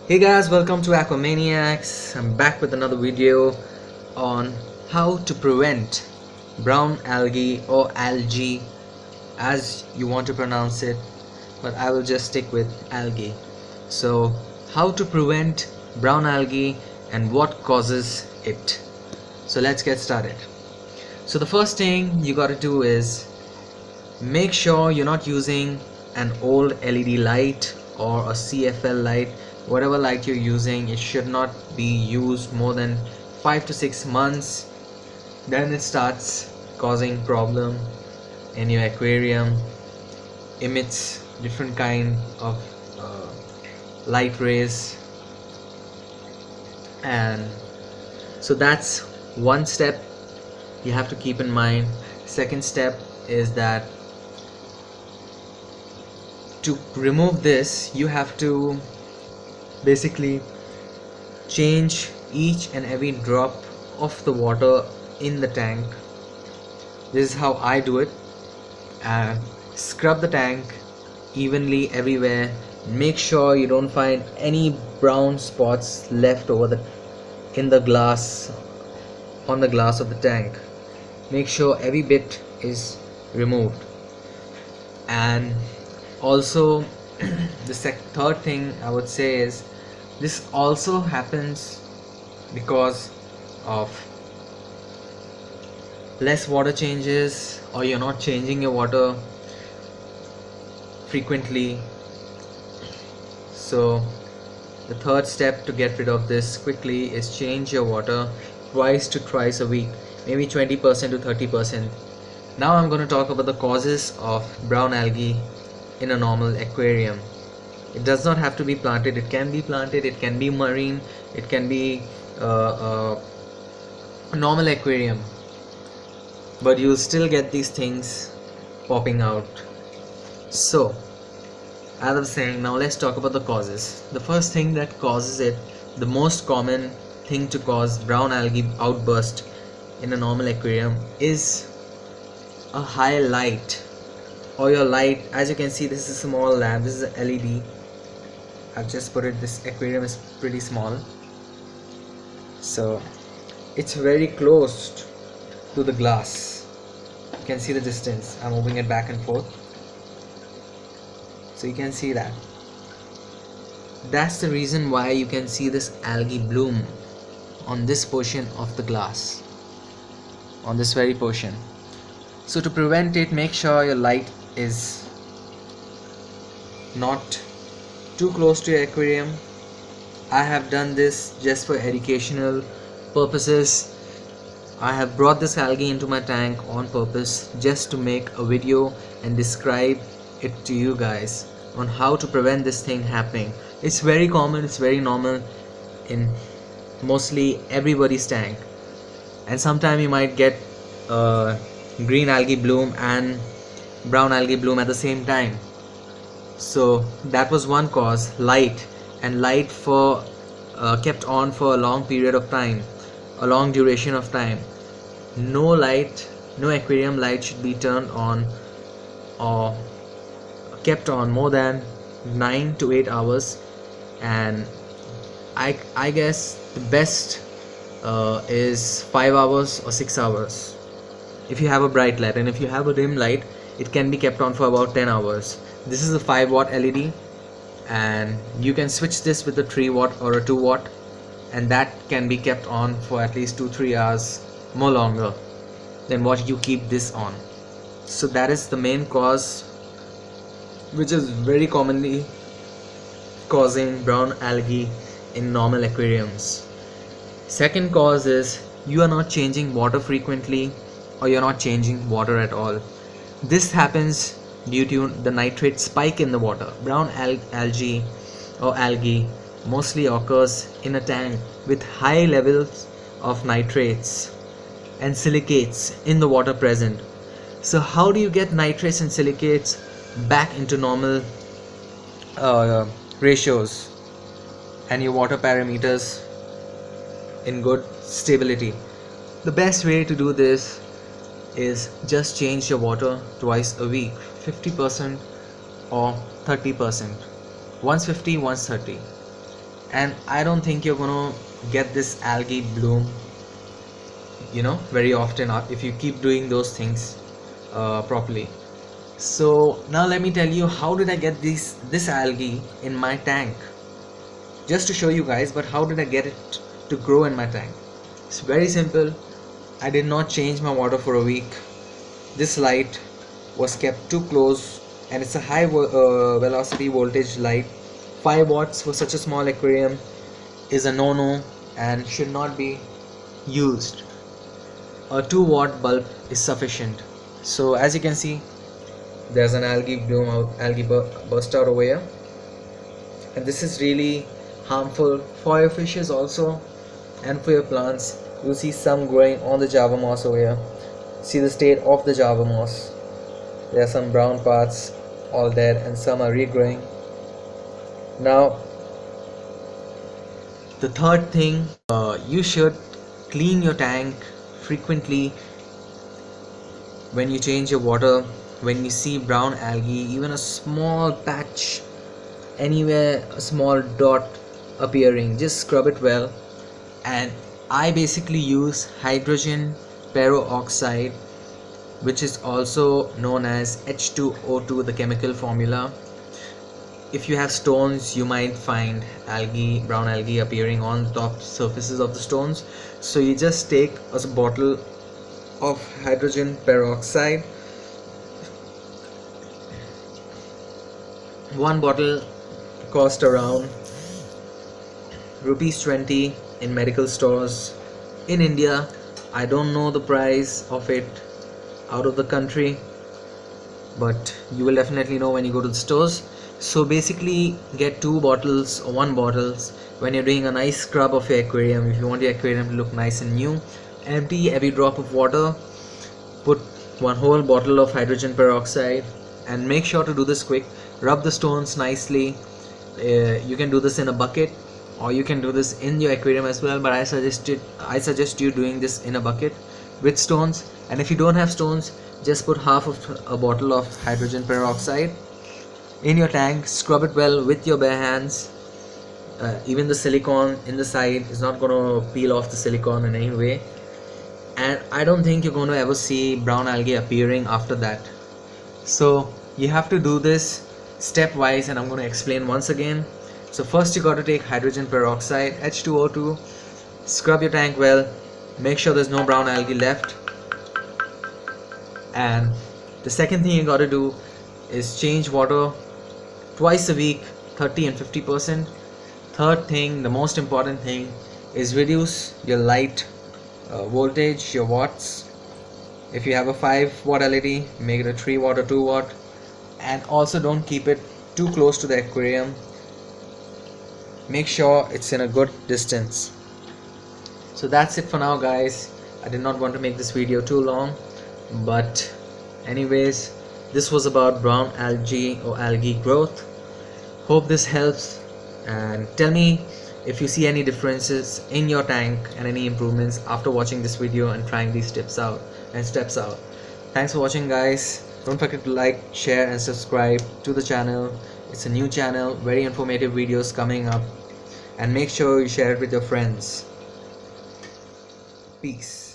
Hey guys, welcome to Aquamaniacs. I'm back with another video on how to prevent brown algae or algae as you want to pronounce it, but I will just stick with algae. So, how to prevent brown algae and what causes it. So, let's get started. So, the first thing you got to do is make sure you're not using an old LED light or a CFL light. Whatever light you're using, it should not be used more than 5 to 6 months. Then it starts causing problem in your aquarium, emits different kind of light rays, and so that's one step you have to keep in mind. Second step is that to remove this, you have to basically change each and every drop of the water in the tank. This is how I do it, and scrub the tank evenly everywhere. Make sure you don't find any brown spots left over on the glass of the tank. Make sure every bit is removed. And also the third thing I would say is this also happens because of less water changes, or you're not changing your water frequently. So the third step to get rid of this quickly is change your water twice to thrice a week, maybe 20% to 30%. Now I'm going to talk about the causes of brown algae in a normal aquarium. It does not have to be planted. It can be planted, it can be marine, it can be a normal aquarium, but you'll still get these things popping out. So as I was saying, now let's talk about the causes. The first thing that causes it, the most common thing to cause brown algae outburst in a normal aquarium, is a high light, or your light. As you can see, this is a small lamp, this is a LED. I've just put it, this aquarium is pretty small, so it's very close to the glass. You can see the distance. I'm moving it back and forth, so you can see that. That's the reason why you can see this algae bloom on this portion of the glass, on this very portion. So to prevent it, make sure your light is not too close to your aquarium. I have done this just for educational purposes. I have brought this algae into my tank on purpose just to make a video and describe it to you guys on how to prevent this thing happening. It's very common, it's very normal in mostly everybody's tank, and sometime you might get green algae bloom and brown algae bloom at the same time. So that was one cause, light. And light for kept on for a long period of time, a long duration of time. No light, no aquarium light should be turned on or kept on more than 9 to 8 hours. And I guess the best is 5 hours or 6 hours if you have a bright light, and if you have a dim light, it can be kept on for about 10 hours. This is a 5-watt LED, and you can switch this with a 3-watt or a 2-watt, and that can be kept on for at least 2-3 hours more longer than what you keep this on. So that is the main cause, which is very commonly causing brown algae in normal aquariums. Second cause is you are not changing water frequently, or you're not changing water at all. This happens due to the nitrate spike in the water. Brown algae or algae mostly occurs in a tank with high levels of nitrates and silicates in the water present. So how do you get nitrates and silicates back into normal ratios and your water parameters in good stability? The best way to do this is just change your water twice a week, 50% or 30%, once 50, once 30. and I don't think you're gonna get this algae bloom, very often if you keep doing those things properly. So now let me tell you, how did I get this algae in my tank? Just to show you guys, but how did I get it to grow in my tank? It's very simple. I did not change my water for a week. This light was kept too close, and it's a high velocity voltage light. 5 watts for such a small aquarium is a no-no and should not be used. A 2-watt bulb is sufficient. So as you can see, there's an algae burst out over here, and this is really harmful for your fishes also and for your plants. You'll see some growing on the Java moss over here. See the state of the Java moss. There are some brown parts all dead and some are regrowing. Now the third thing, you should clean your tank frequently. When you change your water, when you see brown algae, even a small patch anywhere, a small dot appearing, just scrub it well. And I basically use hydrogen peroxide, which is also known as H2O2, the chemical formula. If you have stones, you might find brown algae appearing on the top surfaces of the stones. So you just take a bottle of hydrogen peroxide. One bottle cost around ₹20 in medical stores. In India, I don't know the price of it out of the country, but you will definitely know when you go to the stores. So basically get 2 bottles or 1 bottles when you're doing a nice scrub of your aquarium. If you want your aquarium to look nice and new, empty every drop of water, put 1 whole bottle of hydrogen peroxide, and make sure to do this quick. Rub the stones nicely. You can do this in a bucket, or you can do this in your aquarium as well, but I suggest you doing this in a bucket with stones. And if you don't have stones, just put half of a bottle of hydrogen peroxide in your tank. Scrub it well with your bare hands. Even the silicone in the side is not going to peel off the silicone in any way, and I don't think you're going to ever see brown algae appearing after that. So you have to do this stepwise, and I'm going to explain once again. So first you got to take hydrogen peroxide, H2O2, scrub your tank well, make sure there's no brown algae left. And the second thing you got to do is change water twice a week, 30 and 50%. Third thing, the most important thing, is reduce your light voltage, your watts. If you have a 5-watt LED, make it a 3-watt or 2-watt. And also don't keep it too close to the aquarium. Make sure it's in a good distance. So that's it for now, guys. I did not want to make this video too long, but anyways, this was about brown algae or algae growth. Hope this helps, and tell me if you see any differences in your tank and any improvements after watching this video and trying these steps out. Thanks for watching, guys. Don't forget to like, share and subscribe to the channel. It's a new channel, very informative videos coming up, and make sure you share it with your friends. Peace.